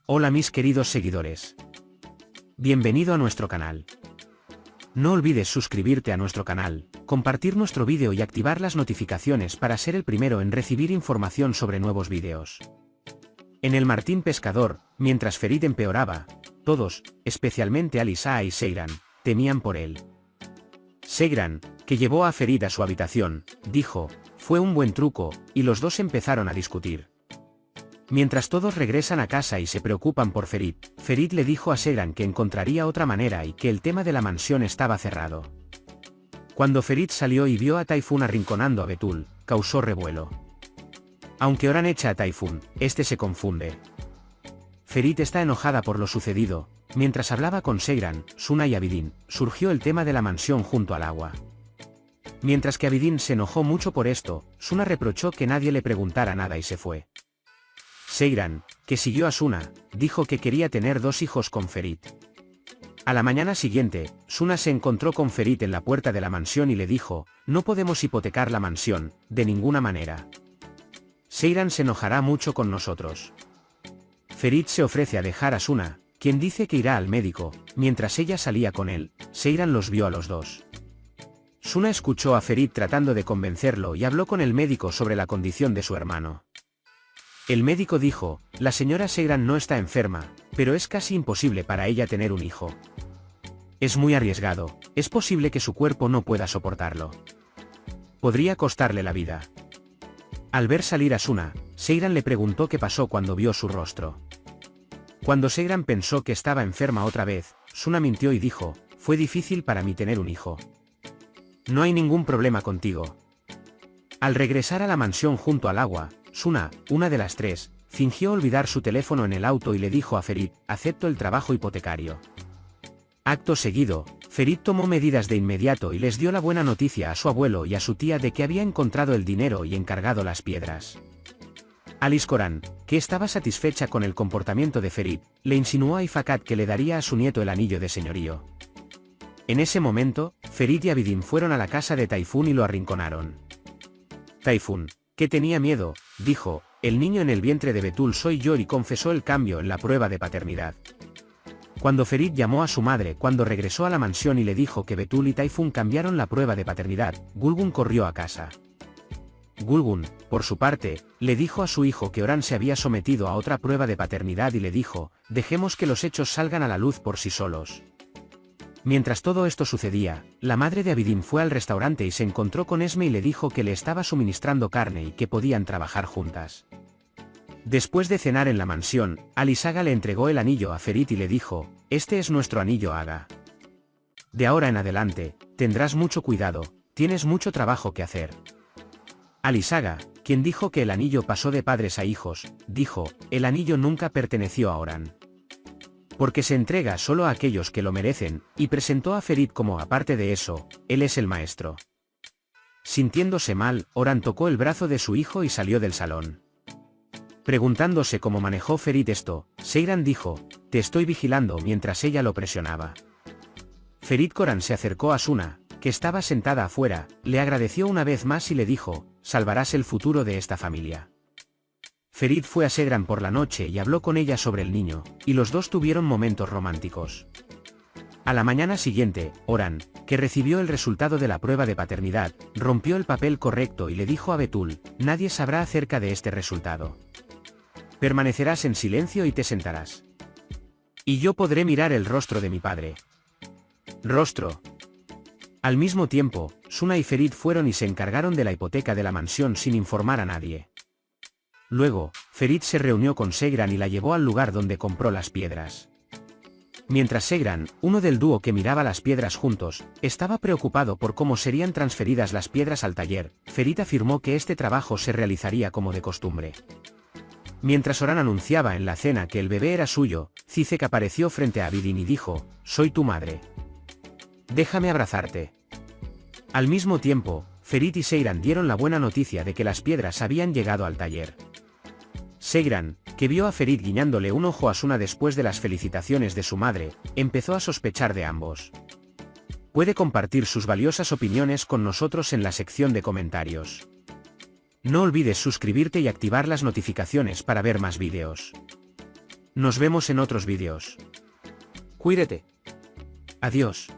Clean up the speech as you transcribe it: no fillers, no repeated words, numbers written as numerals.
Hola mis queridos seguidores. Bienvenido a nuestro canal. No olvides suscribirte a nuestro canal, compartir nuestro vídeo y activar las notificaciones para ser el primero en recibir información sobre nuevos vídeos. En el Martín Pescador, mientras Ferit empeoraba, todos, especialmente Alisa y Seyran, temían por él. Seyran, que llevó a Ferit a su habitación, dijo, fue un buen truco, y los dos empezaron a discutir. Mientras todos regresan a casa y se preocupan por Ferit, Ferit le dijo a Seyran que encontraría otra manera y que el tema de la mansión estaba cerrado. Cuando Ferit salió y vio a Typhoon arrinconando a Betul, causó revuelo. Aunque Oran echa a Typhoon, este se confunde. Ferit está enojada por lo sucedido. Mientras hablaba con Seyran, Suna y Abidin, surgió el tema de la mansión junto al agua. Mientras que Abidin se enojó mucho por esto, Suna reprochó que nadie le preguntara nada y se fue. Seyran, que siguió a Suna, dijo que quería tener 2 hijos con Ferit. A la mañana siguiente, Suna se encontró con Ferit en la puerta de la mansión y le dijo, no podemos hipotecar la mansión, de ninguna manera. Seyran se enojará mucho con nosotros. Ferit se ofrece a dejar a Suna, quien dice que irá al médico. Mientras ella salía con él, Seyran los vio a los dos. Suna escuchó a Ferit tratando de convencerlo y habló con el médico sobre la condición de su hermano. El médico dijo, la señora Seyran no está enferma, pero es casi imposible para ella tener un hijo. Es muy arriesgado, es posible que su cuerpo no pueda soportarlo. Podría costarle la vida. Al ver salir a Suna, Seyran le preguntó qué pasó cuando vio su rostro. Cuando Seyran pensó que estaba enferma otra vez, Suna mintió y dijo, fue difícil para mí tener un hijo. No hay ningún problema contigo. Al regresar a la mansión junto al agua, Suna, una de las 3, fingió olvidar su teléfono en el auto y le dijo a Ferit, acepto el trabajo hipotecario. Acto seguido, Ferit tomó medidas de inmediato y les dio la buena noticia a su abuelo y a su tía de que había encontrado el dinero y encargado las piedras. Alice Coran, que estaba satisfecha con el comportamiento de Ferit, le insinuó a Ifakat que le daría a su nieto el anillo de señorío. En ese momento, Ferit y Abidin fueron a la casa de Typhoon y lo arrinconaron. Typhoon, que tenía miedo, dijo, el niño en el vientre de Betul soy yo y confesó el cambio en la prueba de paternidad. Cuando Ferit llamó a su madre cuando regresó a la mansión y le dijo que Betul y Typhoon cambiaron la prueba de paternidad, Gulgun corrió a casa. Gulgun, por su parte, le dijo a su hijo que Oran se había sometido a otra prueba de paternidad y le dijo, dejemos que los hechos salgan a la luz por sí solos. Mientras todo esto sucedía, la madre de Abidin fue al restaurante y se encontró con Esme y le dijo que le estaba suministrando carne y que podían trabajar juntas. Después de cenar en la mansión, Alisaga le entregó el anillo a Ferit y le dijo, este es nuestro anillo Aga. De ahora en adelante, tendrás mucho cuidado, tienes mucho trabajo que hacer. Alisaga, quien dijo que el anillo pasó de padres a hijos, dijo, el anillo nunca perteneció a Oran. Porque se entrega solo a aquellos que lo merecen, y presentó a Ferit como aparte de eso, él es el maestro. Sintiéndose mal, Oran tocó el brazo de su hijo y salió del salón. Preguntándose cómo manejó Ferit esto, Seyran dijo, te estoy vigilando mientras ella lo presionaba. Ferit Coran se acercó a Suna, que estaba sentada afuera, le agradeció una vez más y le dijo, salvarás el futuro de esta familia. Ferit fue a Seyran por la noche y habló con ella sobre el niño, y los dos tuvieron momentos románticos. A la mañana siguiente, Oran, que recibió el resultado de la prueba de paternidad, rompió el papel correcto y le dijo a Betul, nadie sabrá acerca de este resultado. Permanecerás en silencio y te sentarás. Y yo podré mirar el rostro de mi padre. Rostro. Al mismo tiempo, Suna y Ferit fueron y se encargaron de la hipoteca de la mansión sin informar a nadie. Luego, Ferit se reunió con Seyran y la llevó al lugar donde compró las piedras. Mientras Seyran, uno del dúo que miraba las piedras juntos, estaba preocupado por cómo serían transferidas las piedras al taller, Ferit afirmó que este trabajo se realizaría como de costumbre. Mientras Oran anunciaba en la cena que el bebé era suyo, Cicek apareció frente a Abidin y dijo, soy tu madre. Déjame abrazarte. Al mismo tiempo, Ferit y Seyran dieron la buena noticia de que las piedras habían llegado al taller. Seyran, que vio a Ferit guiñándole un ojo a Suna después de las felicitaciones de su madre, empezó a sospechar de ambos. Puede compartir sus valiosas opiniones con nosotros en la sección de comentarios. No olvides suscribirte y activar las notificaciones para ver más vídeos. Nos vemos en otros vídeos. Cuídate. Adiós.